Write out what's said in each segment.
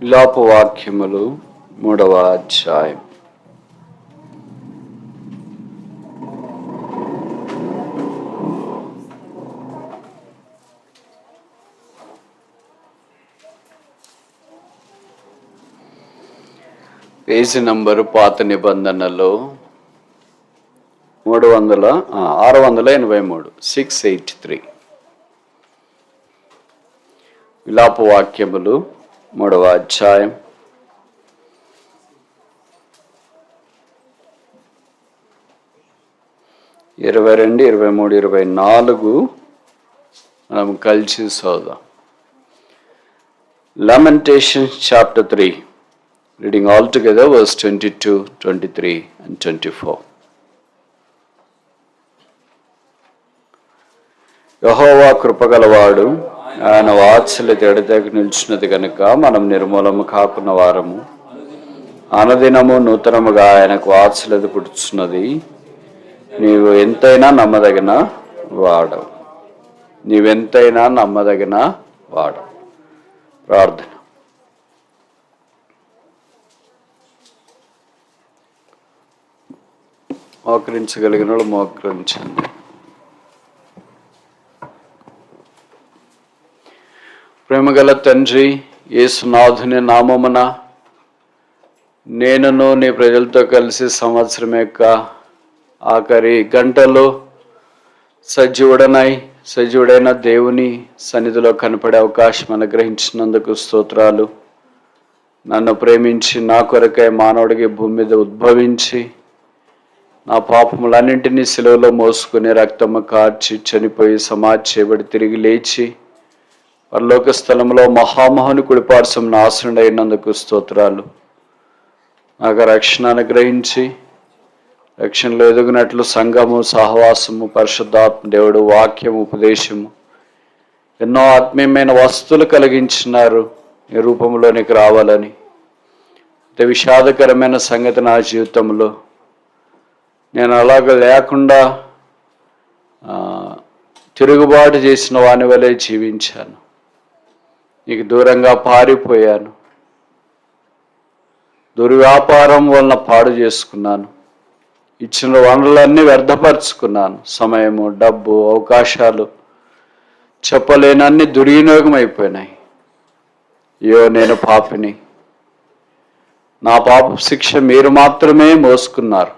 విలాప వాక్యములు 3వ అధ్యాయం. పేజీ నంబరు పాత నిబంధనలో 683 683. విలాప వాక్యములు 3వ అధ్యాయం. ఇరవై 23, 24 మనం కలిసి చదువుదాం. Lamentations chapter 3, reading all together verse 22, 23 and 24. యెహోవా కృపగలవాడు, ఆయన వాత్సల్యత ఎడతెగక నిలిచినది కనుక మనం నిర్మూలము కాకున్న వారము. అనుదినము నూతనముగా ఆయనకు వాత్సల్యత పుట్టుచున్నది. నీవు ఎంతైనా నమ్మదగిన వాడవు. ప్రార్థన. మోకరించగలిగిన వాళ్ళు మోకరించండి. ప్రేమగల తండ్రి, యేసునాథుని నామమున నేనును నీ ప్రజలతో కలిసి సంవత్సరం యొక్క ఆఖరి గంటలో సజీవుడైన దేవుని సన్నిధిలో కనపడే అవకాశం అనుగ్రహించినందుకు స్తోత్రాలు. నన్ను ప్రేమించి నా కొరకై మానవుడికి భూమి మీద ఉద్భవించి నా పాపములన్నింటినీ సిలువలో మోసుకుని రక్తము కార్చి చనిపోయి సమాధి చేయబడి తిరిగి లేచి పరలోక స్థలంలో మహామహుని కుడిపార్శ్వం ఆసనుడైనందుకు స్తోత్రాలు. నాకు రక్షణ అనుగ్రహించి రక్షణలో ఎదుగునట్లు సంఘము, సహవాసము, పరిశుద్ధాత్మ దేవుడు, వాక్యము, ఉపదేశము, ఎన్నో ఆత్మీయమైన వస్తువులు కలిగించినారు. ఈ రూపంలోనికి రావాలని. ఇంత విషాదకరమైన సంగతి నా జీవితంలో నేను అలాగ లేకుండా తిరుగుబాటు చేసిన వాని వలె జీవించాను. నీకు దూరంగా పారిపోయాను. దుర్వ్యాపారం వలన పాడు చేసుకున్నాను. ఇచ్చిన వనరులన్నీ వ్యర్థపరుచుకున్నాను. సమయము, డబ్బు, అవకాశాలు చెప్పలేనన్ని దుర్వినియోగం అయిపోయినాయి. అయ్యో, నేను పాపిని. నా పాప శిక్ష మీరు మాత్రమే మోసుకున్నారు.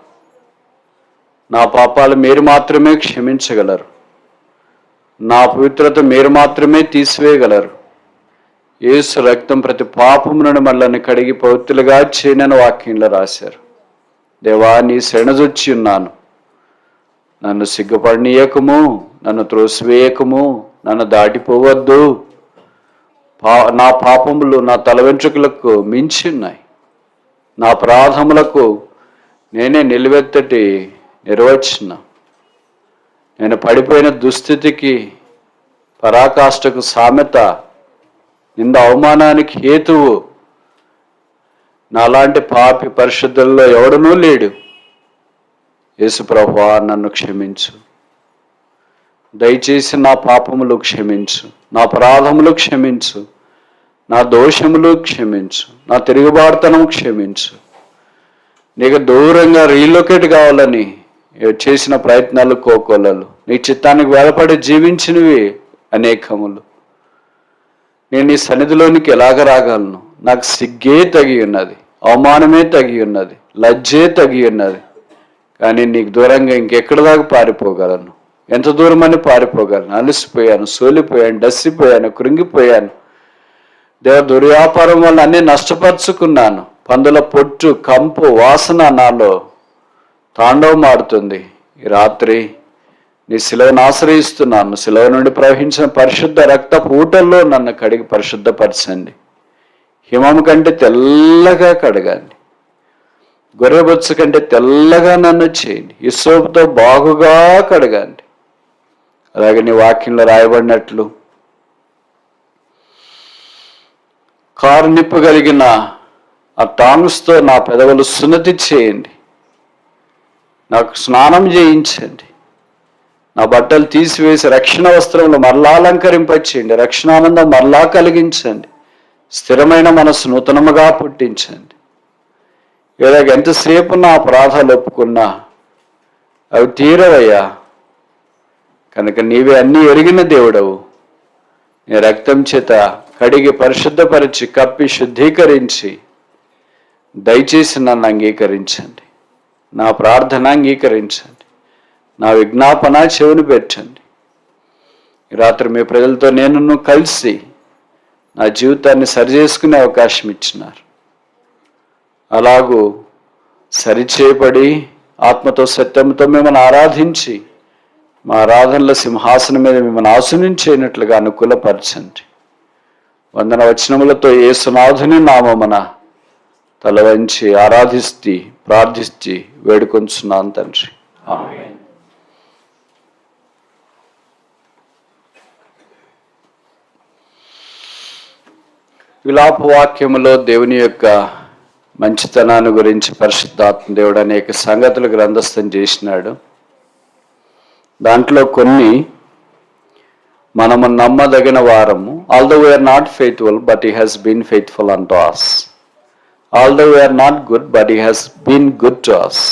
నా పాపాలు మీరు మాత్రమే క్షమించగలరు. నా పవిత్రత మీరు మాత్రమే తీసివేయగలరు. యేసు రక్తం ప్రతి పాపములను మళ్ళని కడిగి పవిత్రులుగా చేయనని వాక్యంలో రాశారు. దేవా, నీ శరణజొచ్చి ఉన్నాను. నన్ను సిగ్గుపడనీయకము, నన్ను త్రోసివేయకము, నన్ను దాటిపోవద్దు. నా పాపములు నా తల వెంట్రుకలకు మించి ఉన్నాయి. నా అపరాధములకు నేనే నిలువెత్తటి నిర్వచనం. నేను పడిపోయిన దుస్థితికి, పరాకాష్ఠకు సామెత, నింద అవమానానికి హేతువు నాలాంటి పాపి పరిశుద్ధుల్లో ఎవడనూ లేడు. యేసు ప్రభువా, నన్ను క్షమించు. దయచేసి నా పాపములు క్షమించు, నా అపరాధములు క్షమించు, నా దోషములు క్షమించు, నా తిరుగుబాటుతనం క్షమించు. నీకు దూరంగా రీలొకేట్ కావాలని చేసిన ప్రయత్నాలు కోకొల్లలు, నీ చిత్తానికి వెలపడి జీవించినవి అనేకములు. నేను నీ సన్నిధిలోనికి ఎలాగ రాగలను? నాకు సిగ్గే తగి ఉన్నది, అవమానమే తగి ఉన్నది, లజ్జే తగి ఉన్నది. కానీ నీకు దూరంగా ఇంకెక్కడి దాకా పారిపోగలను? ఎంత దూరం అని పారిపోగలను? అలసిపోయాను, సోలిపోయాను, డస్సిపోయాను, కృంగిపోయాను. దుర్వ్యాపారం వల్ల అన్నీ నష్టపరుచుకున్నాను. పందుల పొట్టు, కంపు, వాసన నాలో తాండవమాడుతుంది. ఈ రాత్రి నీ శిలువను ఆశ్రయిస్తున్నాను. శిలువ నుండి ప్రవహించిన పరిశుద్ధ రక్తపు ఊటల్లో నన్ను కడిగి పరిశుద్ధపరచండి. హిమము కంటే తెల్లగా కడగండి. గొర్రెబొచ్చు కంటే తెల్లగా నన్ను చేయండి. హిస్సోపుతో బాగుగా కడగండి. అలాగే నీ వాక్యంలో రాయబడినట్లు కారు నిప్పగలిగిన ఆ టాంగ్స్తో నా పెదవులు సున్నతి చేయండి. నాకు స్నానం చేయించండి. నా బట్టలు తీసివేసి రక్షణ వస్త్రంలో మరలా అలంకరింపచేయండి. రక్షణానందం మరలా కలిగించండి. స్థిరమైన మనసు నూతనముగా పుట్టించండి. ఇలాగ ఎంతసేపు నా అపరాధాలు ఒప్పుకున్నా అవి తీరవయ్యా. కనుక నీవే అన్నీ ఎరిగిన దేవుడవు. నీ రక్తం చేత కడిగి పరిశుద్ధపరిచి కప్పి శుద్ధీకరించి దయచేసి నన్ను అంగీకరించండి. నా ప్రార్థన అంగీకరించండి. నా విజ్ఞాపన చెవిని పెట్టండి. ఈ రాత్రి మీ ప్రజలతో నేను కలిసి నా జీవితాన్ని సరిచేసుకునే అవకాశం ఇచ్చినారు. అలాగూ సరిచేయబడి ఆత్మతో సత్యంతో మిమ్మల్ని ఆరాధించి మా ఆరాధనల సింహాసనం మీద మిమ్మల్ని ఆశీనుంచేనట్లుగా అనుకూలపరచండి. వందన వచనములతో యేసునాథుని నామమున తల వంచి ఆరాధిస్తూ ప్రార్థిస్తూ వేడుకొంచున్నాను తండ్రి. ఆమేన్. విలాప వాక్యములో దేవుని యొక్క మంచితనాన్ని గురించి పరిశుద్ధాత్మ దేవుడు అనేక సంగతులు గ్రంథస్థం చేసినాడు. దాంట్లో కొన్ని మనము నమ్మదగిన వారము. Although we are not faithful but he has been faithful unto us. Although we are not good but he has been good to us.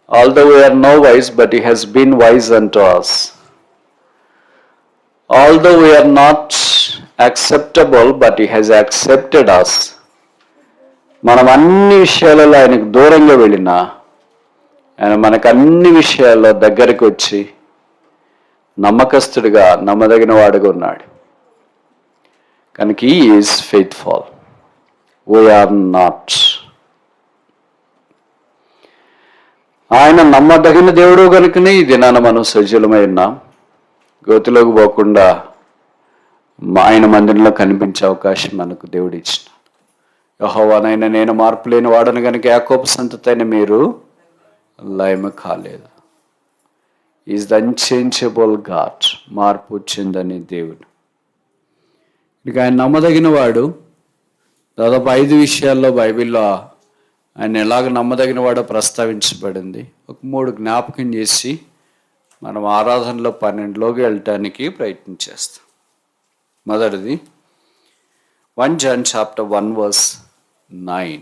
Although we are no wise but he has been wise unto us. Although we are not acceptable but he has accepted us. మనం అన్ని విషయాలలో ఆయనకు దూరంగా వెళ్ళినా ఆయన మనకు అన్ని విషయాల్లో దగ్గరికి వచ్చి నమ్మకస్తుడిగా నమ్మదగిన వాడుగా ఉన్నాడు. కనుక he is faithful. We are not. ఆయన నమ్మదగిన దేవుడు కనుకనే ఈ దినాన మనం సజీలమై ఉన్నాం. గోతిలోకి పోకుండా ఆయన మందిరంలో కనిపించే అవకాశం మనకు దేవుడు ఇచ్చినాడు. యెహోవానైనా నేను మార్పు లేని వాడను కనుక యాకోబు సంతతైన మీరు లయము కాలేదు. Is the unchangeable God. మార్పు చెందని దేవుడు. ఇక ఆయన నమ్మదగిన వాడు. దాదాపు 5 విషయాల్లో బైబిల్లో ఆయన ఎలాగ నమ్మదగిన వాడో ప్రస్తావించబడింది. ఒక 3 జ్ఞాపకం చేసి మనం ఆరాధనలో 12లోకి వెళ్ళటానికి ప్రయత్నం చేస్తాం. మొదటిది 1 John chapter 1 verse 9.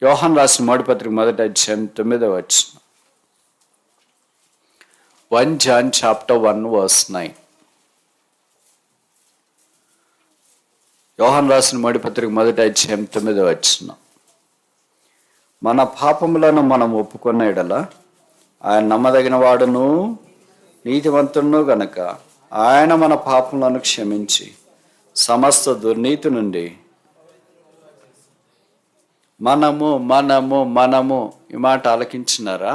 యోహాను రాసిన మొదటి పత్రిక 1వ అధ్యాయం 9వ వచనం. 1 John chapter 1 verse 9. యోహాను రాసిన మొదటి పత్రిక 1వ అధ్యాయం 9వ వచనం. మన పాపములను మనం ఒప్పుకున్న ఎడల ఆయన నమ్మదగిన వాడును నీతివంతుడును గనక ఆయన మన పాపములను క్షమించి సమస్త దుర్నీతి నుండి మనము ఈ మాట ఆలకించినారా?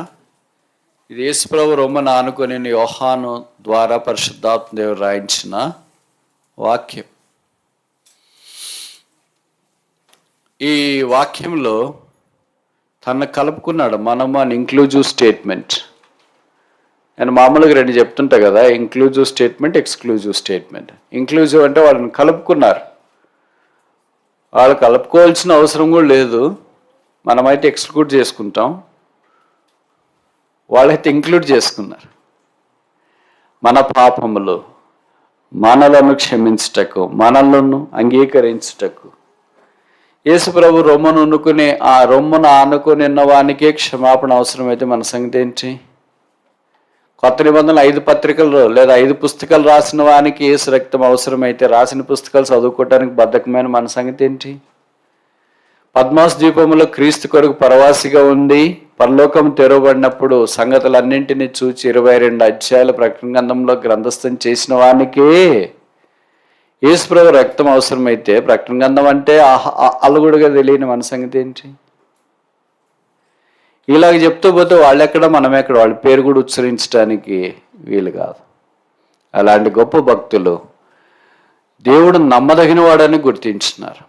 ఇది యేసుప్రభు రొమ్మను ఆనుకొని యోహాను ద్వారా పరిశుద్ధాత్మ దేవుడు రాయించిన వాక్యం. ఈ వాక్యంలో తను కలుపుకున్నాడు మనము అని ఇంక్లూజివ్ స్టేట్మెంట్. నేను మామూలుగా 2 చెప్తుంటా కదా, inclusive statement, exclusive statement. Inclusive అంటే వాళ్ళని కలుపుకున్నారు. వాళ్ళు కలుపుకోవాల్సిన అవసరం కూడా లేదు. మనమైతే ఎక్స్క్లూడ్ చేసుకుంటాం, వాళ్ళైతే ఇంక్లూడ్ చేసుకున్నారు. మన పాపములు మనలను క్షమించుటకు, మనలను అంగీకరించుటకు యేసుప్రభు రొమ్మను ఉన్నుకునే ఆ రొమ్మను ఆనుకుని ఉన్న వానికే క్షమాపణ అవసరమైతే మన సంగతి ఏంటి? కొత్త నిబంధనలు 5 పత్రికలు లేదా 5 పుస్తకాలు రాసిన వానికి యేసు రక్తం అవసరమైతే రాసిన పుస్తకాలు చదువుకోవటానికి బద్ధకమైన మన సంగతి ఏంటి? పద్మాస్ ద్వీపంలో క్రీస్తు కొరకు పరవాసిగా ఉండి పరలోకం తెరవబడినప్పుడు సంగతులన్నింటినీ చూచి 22 అధ్యాయాల ప్రకటన గ్రంథంలో గ్రంథస్థం చేసిన వానికే యేసుప్రభు రక్తం అవసరమైతే ప్రకటన గ్రంథం అంటే అలుగుడుగా తెలియని మన సంగతి ఏంటి? ఇలాగ చెప్తూ పోతే వాళ్ళెక్కడ మనమెక్కడ, వాళ్ళ పేరు కూడా ఉచ్చరించడానికి వీలు కాదు. అలాంటి గొప్ప భక్తులు దేవుడు నమ్మదగిన వాడని గుర్తించినారు.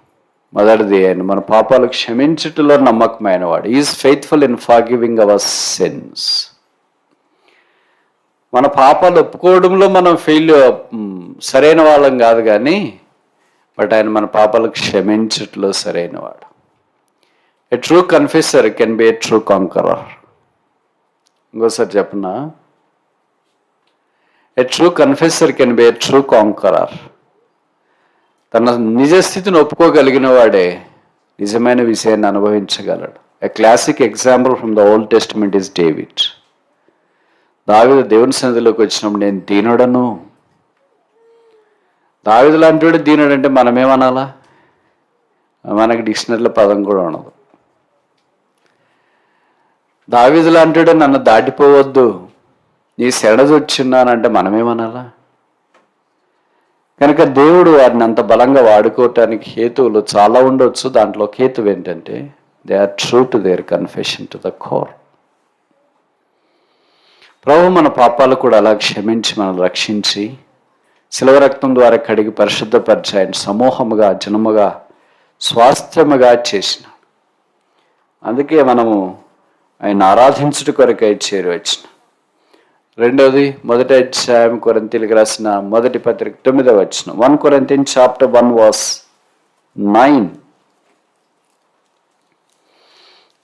మొదటిది ఆయన మన పాపాలు క్షమించుటలో నమ్మకమైన వాడు. Is faithful in forgiving our sins. మన పాపాలు ఒప్పుకోవడంలో మనం సరైన వాళ్ళం కాదు కానీ, బట్ ఆయన మన పాపాలు క్షమించుటలో సరైన వాడు. A true confessor can be a true conqueror. ఇంకోసారి చెప్పనా? A true confessor can be a true conqueror. తన నిజస్థితిని ఒప్పుకోగలిగిన వాడే నిజమైన విషయాన్ని అనుభవించగలడు. A classic example from the Old Testament is David. దావీదు దేవుని సన్నిధిలోకి వచ్చినప్పుడు నేను దీనుడను. దావీదు లాంటి వాడు దీనుడు అంటే మనమేమనాలా? మనకి డిక్షనరీలో పదం కూడా ఉండదు. దావీదు లాంటి వాడు నన్ను దాటిపోవద్దు, నీ సెడదొచ్చున్నానంటే మనమేమనాలా? కనుక దేవుడు వారిని అంత బలంగా వాడుకోవటానికి హేతువులు చాలా ఉండొచ్చు. దాంట్లో హేతువు ఏంటంటే they are true to their confession to the core. ప్రభు మన పాపాలు కూడా అలా క్షమించి మనల్ని రక్షించి శిలువ రక్తం ద్వారా కడిగి పరిశుద్ధపరిచి ఆయన సమూహముగా జనముగా స్వాస్థ్యముగా చేసిన. అందుకే మనము ఆయన ఆరాధించుట కొరకై చేరవచ్చిన. రెండవది, మొదటి అధ్యాయం కొరింథీయులకు రాసిన మొదటి పత్రిక 9వ వచనం. 1 Corinthians chapter 1 verse 9.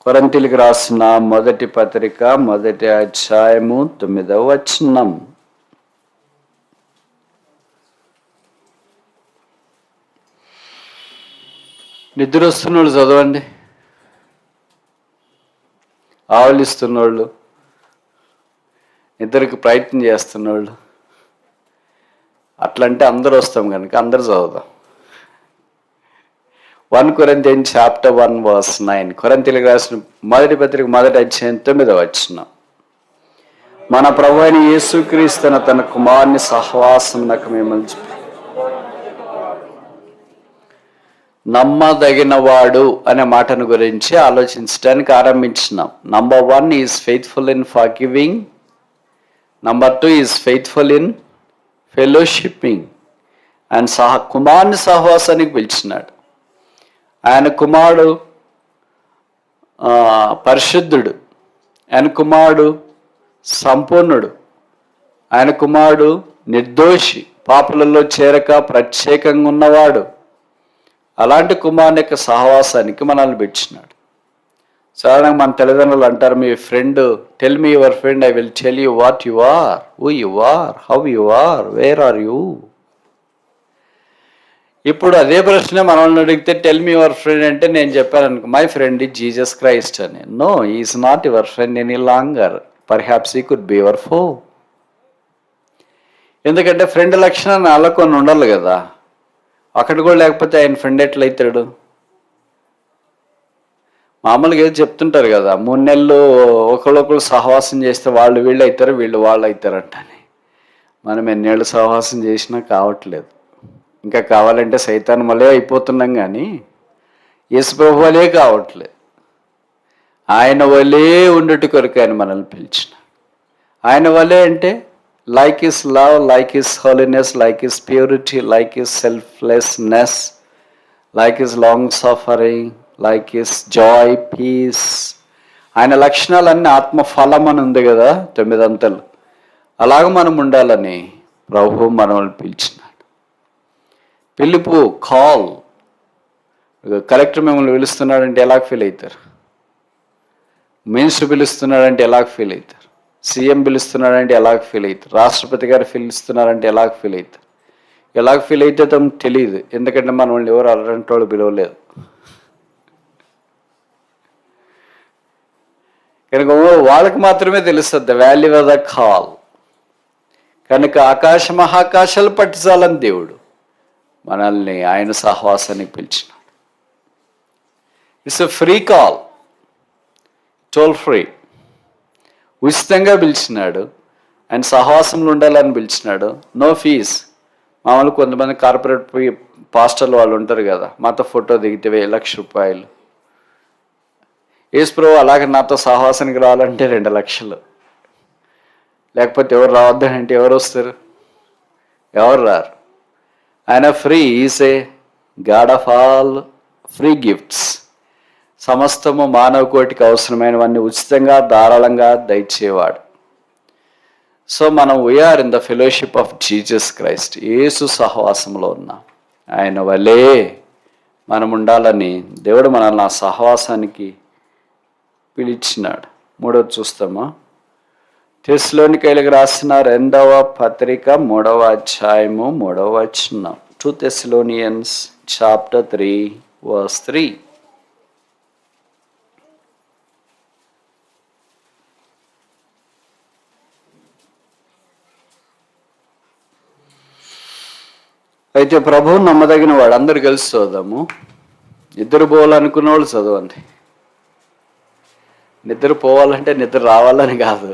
కొరింథీయులకు రాసిన మొదటి పత్రిక మొదటి అధ్యాయము 9వ వచనం. నిద్ర వస్తున్నోళ్ళు చదవండి, ఆవలిస్తున్నోళ్ళు, నిద్రకు ప్రయత్నం చేస్తున్నోళ్ళు, అట్లంటే అందరూ వస్తాం కనుక అందరు చదువుదాం. 1 Corinthians chapter 1 verse 9. కొరింథీయులకు రాసిన మొదటి పత్రిక మొదటి అధ్యాయం 9వ వచనం. మన ప్రభు అయిన యేసుక్రీస్తు తన కుమారుని సహవాసం మిమ్మల్ని నమ్మదగినవాడు అనే మాటను గురించి ఆలోచించడానికి ఆరంభించినాం. Number 1 is faithful in forgiving. Number 2 is faithful in fellowshipping. ఆయన కుమారుని సహవాసానికి పిలిచినాడు. ఆయన కుమారుడు పరిశుద్ధుడు, ఆయన కుమారుడు సంపూర్ణుడు, ఆయన కుమారుడు నిర్దోషి, పాపులలో చేరక ప్రత్యేకంగా ఉన్నవాడు. అలాంటి కుమారుని యొక్క సహవాసానికి మనల్ని పిలిచినాడు. సాధారణంగా మన తల్లిదండ్రులు అంటారు, మీ friend, tell me your friend, I will tell you what you are, who you are, how you are, where are you. ఇప్పుడు అదే ప్రశ్న మనల్ని అడిగితే టెల్ మీ యువర్ ఫ్రెండ్ అంటే నేను చెప్పాను అనుకో, my friend is Jesus Christ అని. No, is not your friend any longer. Perhaps he could be your foe. ఎందుకంటే ఫ్రెండ్ లక్షణాలు నాలో కొన్ని ఉండాలి కదా. అక్కడ కూడా లేకపోతే ఆయన ఫ్రెండ్ ఎట్లయితాడు? మామూలుగా ఏదో చెప్తుంటారు కదా, 3 నెలలు ఒకళ్ళొకళ్ళు సహవాసం చేస్తే వాళ్ళు వీళ్ళు అవుతారు, వీళ్ళు వాళ్ళు అవుతారంటని. మనం ఎన్నేళ్ళు సహవాసం చేసినా కావట్లేదు. ఇంకా కావాలంటే సైతాన్ వలే అయిపోతున్నాం, కానీ యేసు ప్రభు వలే కావట్లేదు. ఆయన వలే ఉండేటి కొరకు ఆయన మనల్ని పిలిచిన. ఆయన వలే అంటే like is love, like is holiness, like is purity, like is selflessness, like is long suffering, like is joy, peace. ఆయన లక్షణాలన్నీ ఆత్మఫలం అని ఉంది కదా, 9 అంతలు. అలాగ మనం ఉండాలని ప్రభు మనల్ని పిలిచినాడు. పిలుపు, కాల్. కలెక్టర్ మిమ్మల్ని పిలుస్తున్నాడంటే ఎలాగ ఫీల్ అవుతారు? మినిస్టర్ పిలుస్తున్నాడంటే ఎలాగ ఫీల్ అవుతారు? సీఎం పిలుస్తున్నాడంటే ఎలాగ ఫీల్ అవుతారు? రాష్ట్రపతి గారు పిలుస్తున్నారంటే ఎలాగ ఫీల్ అవుతారు? ఎలాగ ఫీల్ అయితే తమకు తెలియదు, ఎందుకంటే మన వాళ్ళు ఎవరు అలాంటి వాళ్ళు పిలవలేదు కనుక వాళ్ళకి మాత్రమే తెలుస్తుంది the value of the call. కనుక ఆకాశ మహాకాశాలు పట్టించాలని దేవుడు మనల్ని ఆయన సహవాసానికి పిలిచినాడు. It's a free call, toll free. ఉచితంగా పిలిచినాడు. ఆయన సహవాసంలో ఉండాలని పిలిచినాడు. No fees. మామూలు కొంతమంది కార్పొరేట్ పాస్టర్లు వాళ్ళు ఉంటారు కదా, మాతో ఫోటో దిగితే 1,00,000 రూపాయలు. యేసు ప్రభు అలాగే నాతో సహవాసానికి రావాలంటే 2 లక్షలు. లేకపోతే ఎవరు రావద్దని అంటే ఎవరు వస్తారు? ఎవరు రారు. ఆయన free. Is a god of all free gifts. సమస్తము మానవ కోటికి అవసరమైనవన్నీ ఉచితంగా ధారాళంగా దయచేవాడు. సో మనం we are in the fellowship of Jesus Christ. యేసు సహవాసంలో ఉన్నాం. ఆయన వలే మనం ఉండాలని దేవుడు మనల్ని ఆ సహవాసానికి పిలిచినాడు. 3వది చూస్తామా? తెస్సలోనికైలకు రాసిన 2వ పత్రిక 3వ అధ్యాయము 3వ వచనం. 2 Thessalonians chapter 3 verse 3. అయితే ప్రభువు నమ్మదగిన వాడు. అందరు కలిసి చదువుదాము. నిద్ర పోవాలనుకున్న వాళ్ళు చదవండి. నిద్ర పోవాలంటే నిద్ర రావాలని కాదు,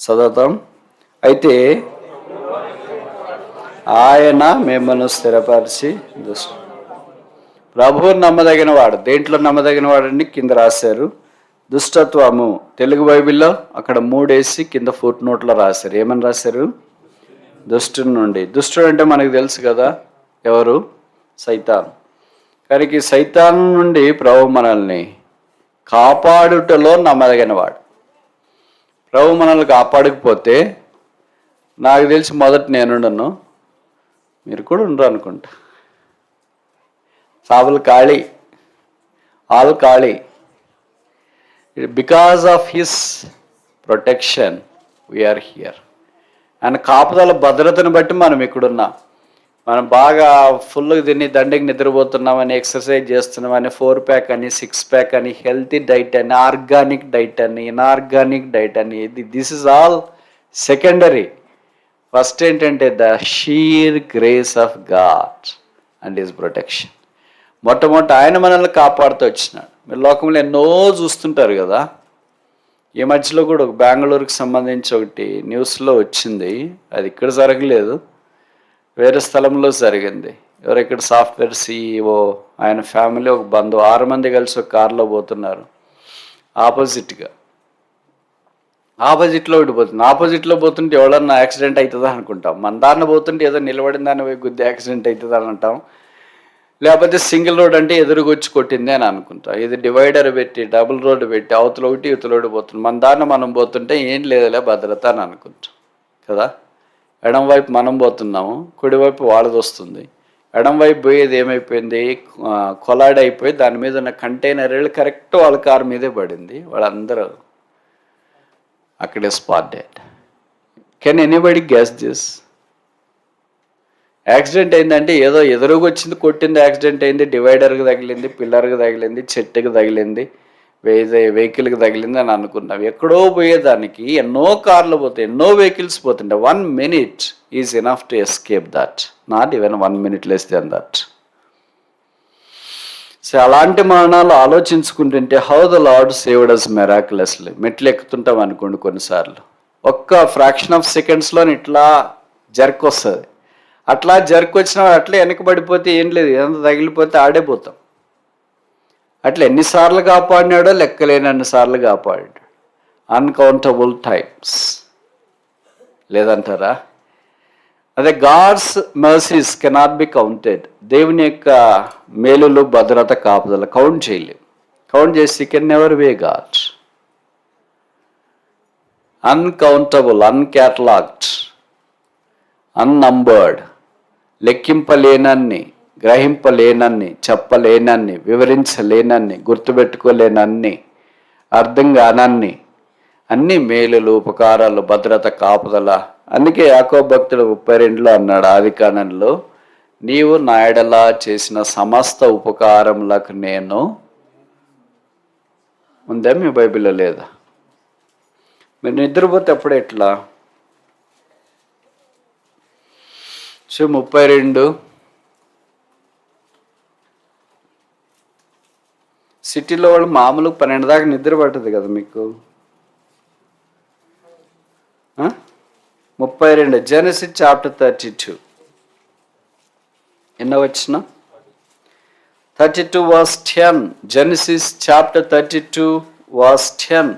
చదువుతాం. అయితే ఆయన మిమ్మల్ని స్థిరపరిచి ప్రభువు నమ్మదగిన వాడు. దేంట్లో నమ్మదగిన వాడని కింద రాశారు. దుష్టత్వము తెలుగు బైబిల్లో అక్కడ 3 వేసి కింద ఫుట్ నోట్లో రాశారు. ఏమని రాశారు? దుష్టుని నుండి. దుష్టుడు అంటే మనకు తెలుసు కదా, ఎవరు? సైతాన్. కానీ సైతాన్ నుండి ప్రభు మనల్ని కాపాడుటలో నమ్మదగిన వాడు. ప్రభు మనల్ని కాపాడకపోతే నాకు తెలిసి మొదట నేనుండను, మీరు కూడా ఉండరు అనుకుంటా. సాబులు ఖాళీ, ఆల్ ఖాళీ. Because of his protection we are here. ఆయన కాపుదల భద్రతను బట్టి మనం ఇక్కడున్నాం. మనం బాగా ఫుల్గా తిని దండికి నిద్రపోతున్నామని, ఎక్సర్సైజ్ చేస్తున్నామని, 4 ప్యాక్ అని, 6 ప్యాక్ అని, హెల్తీ డైట్ అని, ఆర్గానిక్ డైట్ అని, ఇన్ఆర్గానిక్ డైట్ అని, this is all secondary. First ఏంటంటే the sheer grace of God and his protection. మొట్టమొదటి ఆయన మనల్ని కాపాడుతూ వచ్చినాడు. మీరు లోకంలో ఎన్నో చూస్తుంటారు కదా. ఈ మధ్యలో కూడా ఒక బెంగళూరుకి సంబంధించి ఒకటి న్యూస్లో వచ్చింది. అది ఇక్కడ జరగలేదు, వేరే స్థలంలో జరిగింది. ఎవరు ఇక్కడ సాఫ్ట్వేర్ CEO, ఆయన ఫ్యామిలీ, ఒక బంధువు, 6 మంది కలిసి ఒక కారులో పోతున్నారు. ఆపోజిట్లో ఒకటి పోతుంది. ఆపోజిట్లో పోతుంటే ఎవడన్నా యాక్సిడెంట్ అవుతుందా అనుకుంటాం. మన దారిన పోతుంటే ఏదో నిలబడిన దాన్ని పోయి గుద్ది యాక్సిడెంట్ అవుతుంది అని అంటాం. లేకపోతే సింగిల్ రోడ్ అంటే ఎదురుగొచ్చి కొట్టింది అని అనుకుంటాం. ఇది డివైడర్ పెట్టి, డబుల్ రోడ్డు పెట్టి, అవతల ఒకటి ఇవతల ఒకటి పోతుంది. మన దారిన మనం పోతుంటే ఏం లేదులే భద్రత అని అనుకుంటాం కదా. ఎడం వైపు మనం పోతున్నాము, కుడివైపు వాళ్ళది వస్తుంది. ఎడం వైపు పోయేది ఏమైపోయింది, కొలాడ్ అయిపోయి దాని మీద ఉన్న కంటైనర్ వెళ్ళి కరెక్ట్ వాళ్ళ కారు మీదే పడింది. వాళ్ళందరూ అక్కడే spot dead. Can anybody guess this? Accident అయిందంటే ఏదో ఎదురుగా వచ్చింది, కొట్టింది, యాక్సిడెంట్ అయింది, డివైడర్కి తగిలింది, పిల్లర్కి తగిలింది, చెట్టుకి తగిలింది, వెహికల్కి తగిలింది అని అనుకున్నాం. ఎక్కడో పోయేదానికి ఎన్నో కార్లు పోతాయి, ఎన్నో వెహికల్స్ పోతుంటాయి. 1 minute is enough to escape that, not even 1 minute less than that. So అలాంటి మరణాలు ఆలోచించుకుంటుంటే how the Lord saved us miraculously. మెట్లు ఎక్కుతుంటాం అనుకోండి, కొన్నిసార్లు ఒక్క ఫ్రాక్షన్ ఆఫ్ సెకండ్స్లో ఇట్లా జర్క్ వస్తుంది. అట్లా జర్క్ వచ్చిన అట్లా వెనకబడిపోతే ఏం లేదు, ఏదంతా తగిలిపోతే ఆడైపోతాం. అట్లా ఎన్నిసార్లు కాపాడినాడో లెక్కలేనన్ని సార్లు కాపాడాడు. అన్కౌంటబుల్ టైమ్స్ లేదంటారా? అదే God's mercies cannot be counted. దేవుని యొక్క మేలులు, భద్రత, కాపుదల కౌంట్ చేయలేం. కౌంట్ చేసి can never weigh God. Uncountable, uncatalogued, unnumbered, లెక్కింపలేనన్ని, గ్రహింపలేనన్ని, చెప్పలేనన్ని, వివరించలేనన్ని, గుర్తుపెట్టుకోలేనన్ని, అర్థం కానన్ని అన్ని మేలులు, ఉపకారాలు, భద్రత, కాపుదల. అందుకే యాకోబు భక్తుడు 32లో అన్నాడు, ఆదికాండంలో, నీవు నా యెడల చేసిన సమస్త ఉపకారములకు నేను. ఉందా మీ బైబిల్లో? లేదా? మీరు నిద్రపోతే అప్పుడు ఎట్లా? 32 సిటీలో వాళ్ళు మామూలు 12 దాకా నిద్ర పట్టదు కదా మీకు. 32 జెనసిస్ చాప్టర్ 32 ఎన్నో వచ్చిన 32 verse 10. Genesis chapter 32 verse 10.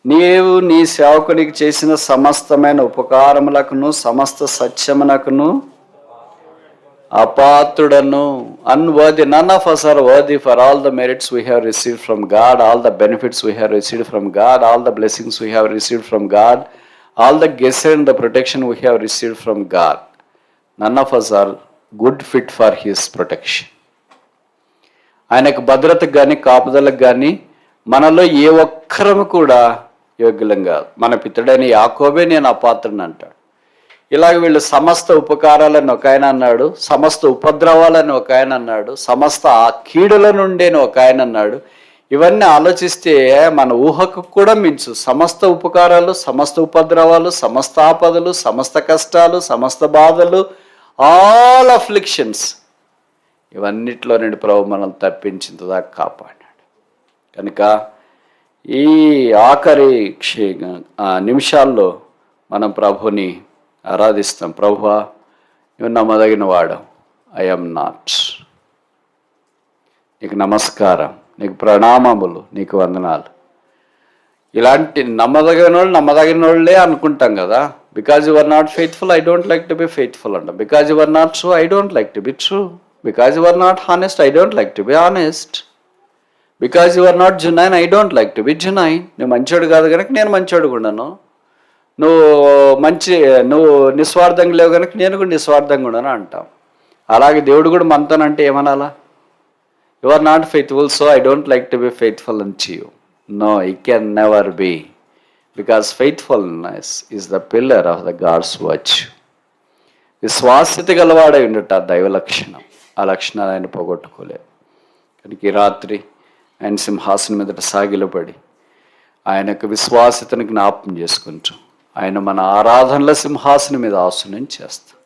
నీవు నీ సేవకునికి చేసిన సమస్తమైన ఉపకారములకును సమస్త సత్యమునకును అపాత్రుడను. Unworthy, none of us are worthy for all the merits we have received from God, all the benefits we have received from God, all the blessings we have received from God, all the grace and the protection we have received from God. None of us are good fit for his protection. ఆయనకు భద్రతకు కానీ కాపుదలకు కానీ మనలో ఏ ఒక్కరము కూడా యోగ్యులం కాదు. మన పితడైన యాకోబే నేను అపాత్రుని అంటాడు. ఇలాగ వీళ్ళు సమస్త ఉపకారాలని ఒక ఆయన అన్నాడు, సమస్త ఉపద్రవాలని ఒక ఆయన అన్నాడు, సమస్త కీడుల నుండేని ఒక ఆయన అన్నాడు. ఇవన్నీ ఆలోచిస్తే మన ఊహకు కూడా మించు. సమస్త ఉపకారాలు, సమస్త ఉపద్రవాలు, సమస్త ఆపదలు, సమస్త కష్టాలు, సమస్త బాధలు, ఆల్ అఫ్లిక్షన్స్, ఇవన్నిట్లో నుండి ప్రభు మనల్ని తప్పించేంతదాకా కాపాడాడు. కనుక ఈ ఆఖరి నిమిషాల్లో మనం ప్రభుని ఆరాధిస్తాం. ప్రభువా, నువ్వు నమ్మదగిన వాడు, ఐఎమ్ నాట్. నీకు నమస్కారం, నీకు ప్రణామములు, నీకు వందనాలు. ఇలాంటి నమ్మదగిన వాళ్ళే అనుకుంటాం కదా. Because you are not faithful, I don't like to be faithful అంట. Because you are not true, I don't like to be true. Because you are not honest, I don't like to be honest. Because you are not genuine, I don't like to be genuine. నువ్వు మంచోడు కాదు కనుక నేను మంచోడు కూడాను. నువ్వు నిస్వార్థంగా లేవు కనుక నేను కూడా నిస్వార్థంగా ఉన్నాను అంటాం. అలాగే దేవుడు కూడా మనతోనంటే ఏమనాలా? You are not faithful, so I don't like to be faithful అంటు you. No, it can never be. Because faithfulness is the pillar of the God's virtue. విశ్వాస్యత గలవాడై ఉండట దైవ లక్షణం. ఆ లక్షణాలు ఆయన పోగొట్టుకోలేదు. కనుక ఈ రాత్రి ఆయన సింహాసనం మీదట సాగిలపడి ఆయన యొక్క విశ్వాస్యతను జ్ఞాపకం చేసుకుంటూ ఆయన మన ఆరాధనల సింహాసనం మీద ఆసనం చేస్తాం.